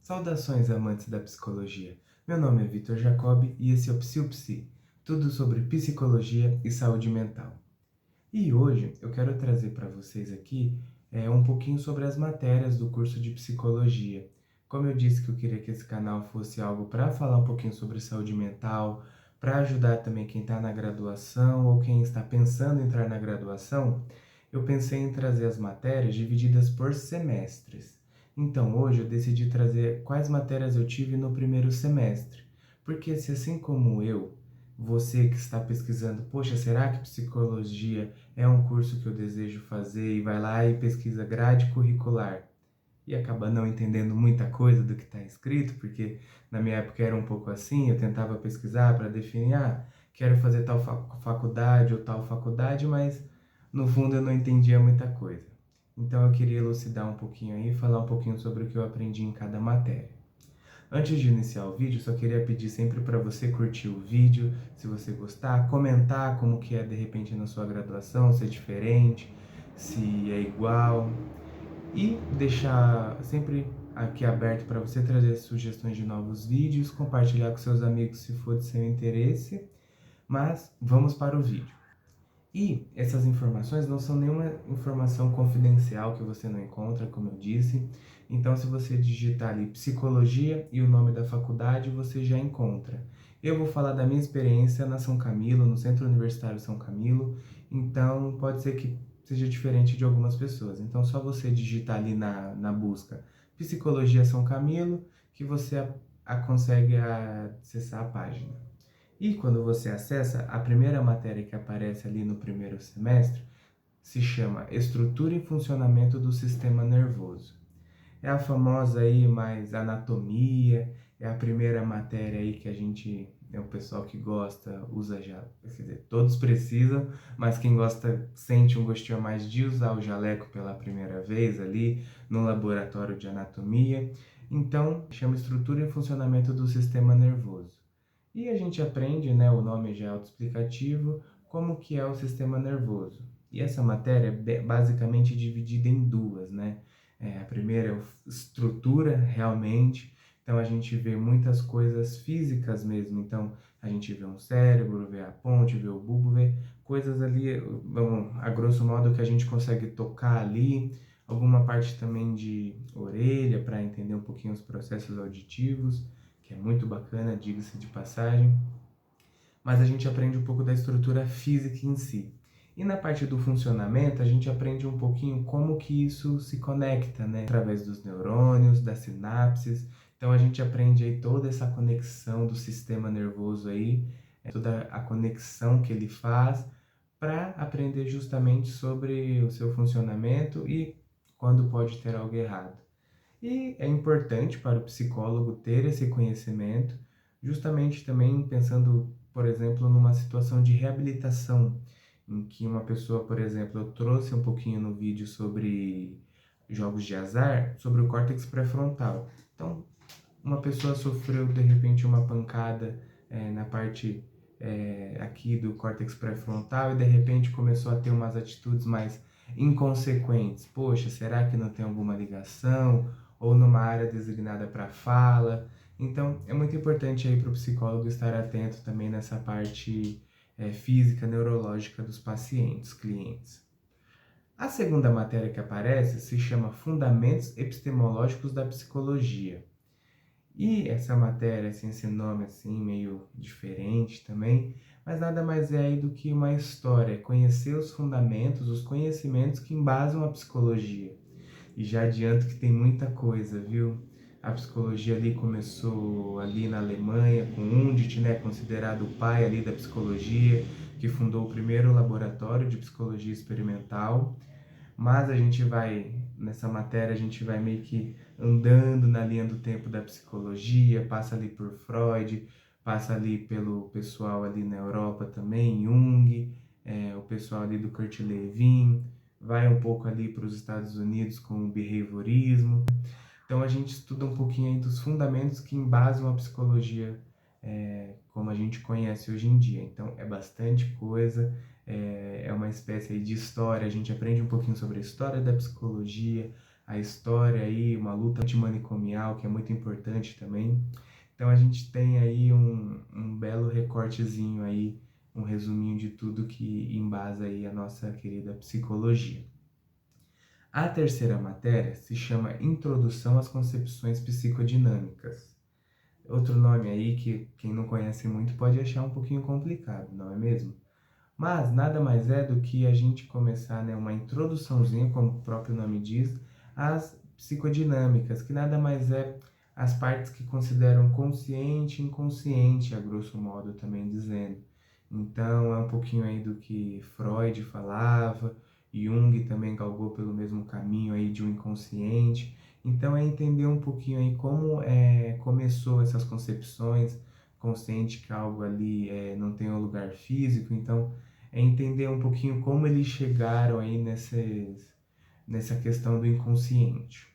Saudações amantes da psicologia. Meu nome é Vitor Jacob e esse é o PsiuPsi, tudo sobre psicologia e saúde mental. E hoje eu quero trazer para vocês aqui um pouquinho sobre as matérias do curso de psicologia. Como eu disse que eu queria que esse canal fosse algo para falar um pouquinho sobre saúde mental, para ajudar também quem está na graduação ou quem está pensando em entrar na graduação, eu pensei em trazer as matérias divididas por semestres. Então hoje eu decidi trazer quais matérias eu tive no primeiro semestre, porque se assim como eu, você que está pesquisando, poxa, será que psicologia é um curso que eu desejo fazer e vai lá e pesquisa grade curricular e acaba não entendendo muita coisa do que está escrito, porque na minha época era um pouco assim, eu tentava pesquisar para definir, quero fazer tal faculdade ou tal faculdade, mas no fundo eu não entendia muita coisa. Então eu queria elucidar um pouquinho aí, falar um pouquinho sobre o que eu aprendi em cada matéria. Antes de iniciar o vídeo, só queria pedir sempre para você curtir o vídeo, se você gostar, comentar como que é de repente na sua graduação, se é diferente, se é igual, e deixar sempre aqui aberto para você trazer sugestões de novos vídeos, compartilhar com seus amigos se for de seu interesse, mas vamos para o vídeo. E essas informações não são nenhuma informação confidencial que você não encontra, como eu disse. Então, se você digitar ali psicologia e o nome da faculdade, você já encontra. Eu vou falar da minha experiência na São Camilo, no Centro Universitário São Camilo, então pode ser que seja diferente de algumas pessoas. Então, só você digitar ali na busca Psicologia São Camilo, que você consegue acessar a página. E quando você acessa, a primeira matéria que aparece ali no primeiro semestre se chama Estrutura e Funcionamento do Sistema Nervoso. É a famosa aí mais anatomia, é a primeira matéria aí que o pessoal que gosta, usa já, quer dizer, todos precisam, mas quem gosta sente um gostinho a mais de usar o jaleco pela primeira vez ali no laboratório de anatomia. Então, chama Estrutura e Funcionamento do Sistema Nervoso. E a gente aprende, né, o nome já é autoexplicativo, como que é o sistema nervoso. E essa matéria é basicamente dividida em duas, né? A primeira é estrutura, realmente. Então, a gente vê muitas coisas físicas mesmo. Então, a gente vê um cérebro, vê a ponte, vê o bulbo, vê coisas ali, a grosso modo, que a gente consegue tocar ali. Alguma parte também de orelha, para entender um pouquinho os processos auditivos, que é muito bacana, diga-se de passagem. Mas a gente aprende um pouco da estrutura física em si. E na parte do funcionamento, a gente aprende um pouquinho como que isso se conecta, né? Através dos neurônios, das sinapses. Então a gente aprende aí toda essa conexão do sistema nervoso aí, toda a conexão que ele faz para aprender justamente sobre o seu funcionamento e quando pode ter algo errado. E é importante para o psicólogo ter esse conhecimento, justamente também pensando, por exemplo, numa situação de reabilitação, em que uma pessoa, por exemplo, eu trouxe um pouquinho no vídeo sobre jogos de azar, sobre o córtex pré-frontal. Então, uma pessoa sofreu de repente uma pancada na parte aqui do córtex pré-frontal e de repente começou a ter umas atitudes mais inconsequentes. Poxa, será que não tem alguma ligação? Ou numa área designada para fala? Então, é muito importante aí para o psicólogo estar atento também nessa parte física, neurológica dos pacientes, clientes. A segunda matéria que aparece se chama Fundamentos Epistemológicos da Psicologia. E essa matéria, assim, esse nome assim, meio diferente também, mas nada mais é aí do que uma história, conhecer os fundamentos, os conhecimentos que embasam a psicologia. E já adianto que tem muita coisa, viu? A psicologia ali começou ali na Alemanha, com Undit, né, considerado o pai ali da psicologia, que fundou o primeiro laboratório de psicologia experimental. Mas nessa matéria, a gente vai meio que andando na linha do tempo da psicologia, passa ali por Freud, passa ali pelo pessoal ali na Europa também, Jung, o pessoal ali do Kurt Lewin, vai um pouco ali para os Estados Unidos com o behaviorismo. Então a gente estuda um pouquinho aí dos fundamentos que embasam a psicologia como a gente conhece hoje em dia. Então é bastante coisa, é uma espécie aí de história, a gente aprende um pouquinho sobre a história da psicologia, a história aí, uma luta antimanicomial que é muito importante também. Então a gente tem aí um belo recortezinho aí, um resuminho de tudo que embasa aí a nossa querida psicologia. A terceira matéria se chama Introdução às Concepções Psicodinâmicas. Outro nome aí que quem não conhece muito pode achar um pouquinho complicado, não é mesmo? Mas nada mais é do que a gente começar, né, uma introduçãozinha, como o próprio nome diz, às psicodinâmicas, que nada mais é as partes que consideram consciente e inconsciente, a grosso modo também dizendo. Então é um pouquinho aí do que Freud falava, Jung também galgou pelo mesmo caminho aí de um inconsciente. Então é entender um pouquinho aí como começou essas concepções, consciente que algo ali não tem um lugar físico, então é entender um pouquinho como eles chegaram aí nessa questão do inconsciente.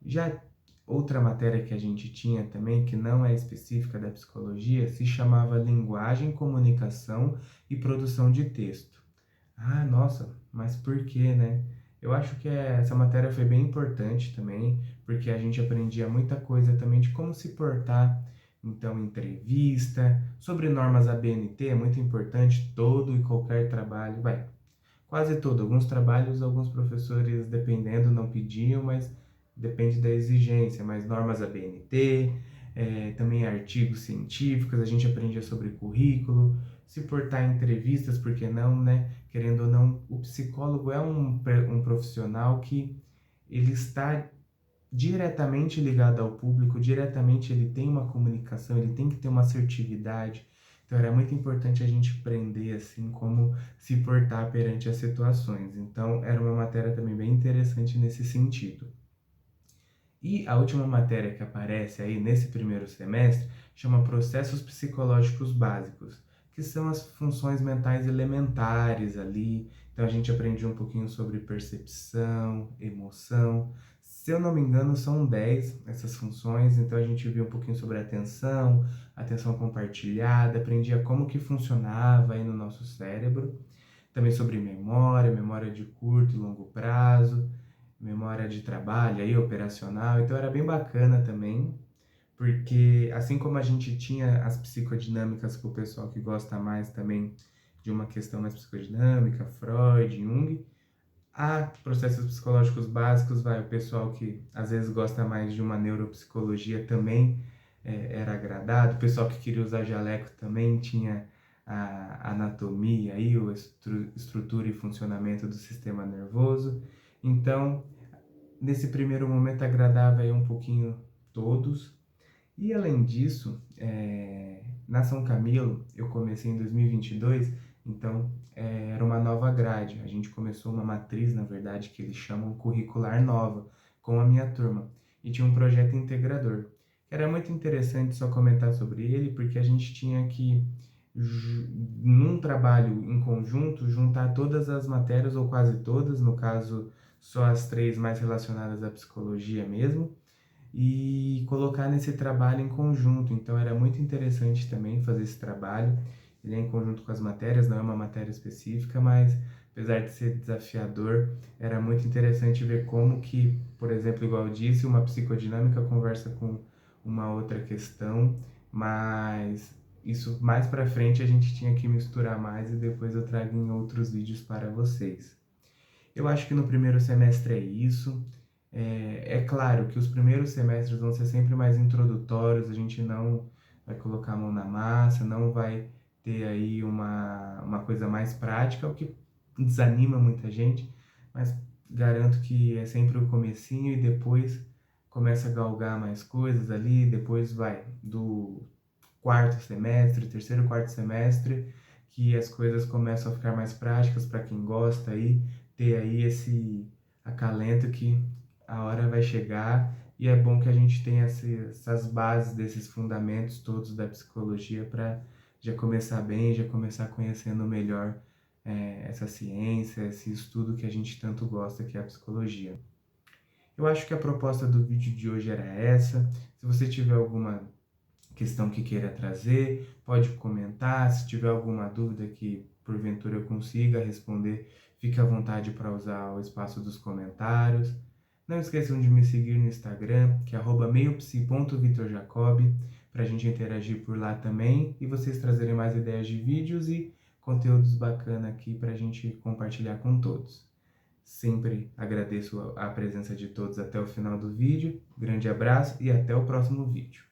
Já outra matéria que a gente tinha também, que não é específica da psicologia, se chamava Linguagem, Comunicação e Produção de Texto. Ah, nossa, mas por quê, né? Eu acho que essa matéria foi bem importante também, porque a gente aprendia muita coisa também de como se portar. Então, entrevista, sobre normas ABNT é muito importante, todo e qualquer trabalho, quase todo. Alguns trabalhos, alguns professores, dependendo, não pediam, mas depende da exigência. Mas normas ABNT, também artigos científicos, a gente aprendia sobre currículo, se portar em entrevistas, por que não, né? Querendo ou não, o psicólogo é um profissional que ele está diretamente ligado ao público, diretamente ele tem uma comunicação, ele tem que ter uma assertividade. Então era muito importante a gente aprender assim como se portar perante as situações. Então era uma matéria também bem interessante nesse sentido. E a última matéria que aparece aí nesse primeiro semestre chama Processos Psicológicos Básicos, que são as funções mentais elementares ali. Então a gente aprende um pouquinho sobre percepção, emoção. Se eu não me engano, são 10 essas funções, então a gente viu um pouquinho sobre atenção compartilhada, aprendia como que funcionava aí no nosso cérebro, também sobre memória, memória de curto e longo prazo, memória de trabalho aí, operacional, então era bem bacana também, porque assim como a gente tinha as psicodinâmicas para o pessoal que gosta mais também de uma questão mais psicodinâmica, Freud, Jung, há processos psicológicos básicos, o pessoal que às vezes gosta mais de uma neuropsicologia também era agradado, o pessoal que queria usar jaleco também tinha a anatomia aí, estrutura e funcionamento do sistema nervoso. Então, nesse primeiro momento agradava aí um pouquinho todos. E além disso, na São Camilo eu comecei em 2022, então era uma nova grade. A gente começou uma matriz, na verdade, que eles chamam curricular nova, com a minha turma. E tinha um projeto integrador. Era muito interessante só comentar sobre ele, porque a gente tinha que, num trabalho em conjunto, juntar todas as matérias, ou quase todas, no caso, só as 3 mais relacionadas à psicologia mesmo, e colocar nesse trabalho em conjunto. Então era muito interessante também fazer esse trabalho. Ele é em conjunto com as matérias, não é uma matéria específica, mas apesar de ser desafiador, era muito interessante ver como que, por exemplo, igual eu disse, uma psicodinâmica conversa com uma outra questão, mas isso mais para frente a gente tinha que misturar mais e depois eu trago em outros vídeos para vocês. Eu acho que no primeiro semestre é isso. É claro que os primeiros semestres vão ser sempre mais introdutórios, a gente não vai colocar a mão na massa, não vai ter aí uma coisa mais prática, o que desanima muita gente, mas garanto que é sempre o comecinho e depois começa a galgar mais coisas ali, depois vai do quarto semestre, terceiro, quarto semestre, que as coisas começam a ficar mais práticas para quem gosta aí, ter aí esse acalento que a hora vai chegar e é bom que a gente tenha essas bases desses fundamentos todos da psicologia para já começar bem, já começar conhecendo melhor essa ciência, esse estudo que a gente tanto gosta, que é a psicologia. Eu acho que a proposta do vídeo de hoje era essa. Se você tiver alguma questão que queira trazer, pode comentar. Se tiver alguma dúvida que porventura eu consiga responder, fique à vontade para usar o espaço dos comentários. Não esqueçam de me seguir no Instagram, que é @meiopsi.vitorjacob, para a gente interagir por lá também e vocês trazerem mais ideias de vídeos e conteúdos bacanas aqui para a gente compartilhar com todos. Sempre agradeço a presença de todos até o final do vídeo. Grande abraço e até o próximo vídeo.